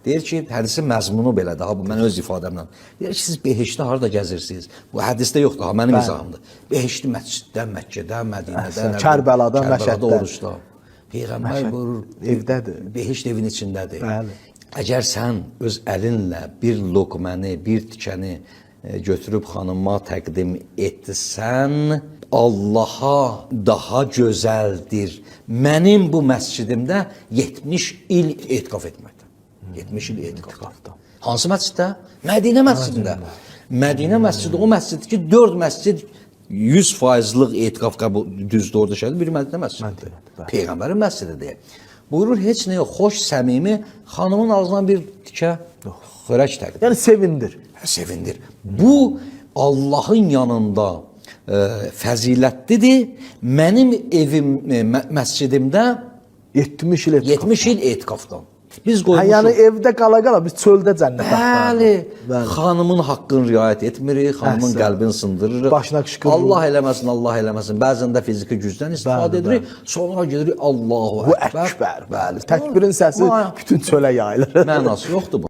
Deyir ki, hədisin məzmunu belədir. Ha, bu mən öz ifadəmlə. Deyir ki, siz behişdə harada gəzirsiniz? Bu hədisdə yoxdur, ha, mənim izahımdır. Behişli məsciddə, Məkkədə, Mədinədə, Kərbəlada, Məşəddə. oruçda. Peyğəmbər buyurur, evdədir. Behişt evin içindədir. Bəli. Əgər sən öz əlinlə bir lokməni, bir tikəni götürüb xanıma təqdim etsən, Allaha daha gözəldir. Mənim bu məscidimdə 70 il etiqaf etməkdə. 70 il etiqafda. Hansı məsciddə? Mədinə məscidində. Mədinə məscidi o məsciddir ki, 4 məscid 100%'lıq etiqaf qəbul düzdür orada şeydir. Bir Mədinə məscididir. Peyğəmbərin məscididir. Buyurur, heç nə yox, xoş, səmimi, xanımın ağzından bir tikə xörək təqdim. Yəni sevindir. Sevindir. Bu Allahın yanında fəzilətlidir. Mənim evim, məscidimdə 70 il etiqaf. 70 il etiqafdan. Biz qoymuşuq. Yəni evdə qala-qala biz çöldə cənnət axtarırıq. Bəli. Xanımın haqqını riayət etmirik, xanımın qəlbini sındırırıq. Başına qışqırırıq. Allah eləməsin, Allah eləməsin. Bəzən də fiziki gücdən istifadə edirik. Sonra gedirik Allahu Əkbər. Bəli. Təkbirin səsi bütün çölə yayılır. Mənası yoxdur bunun.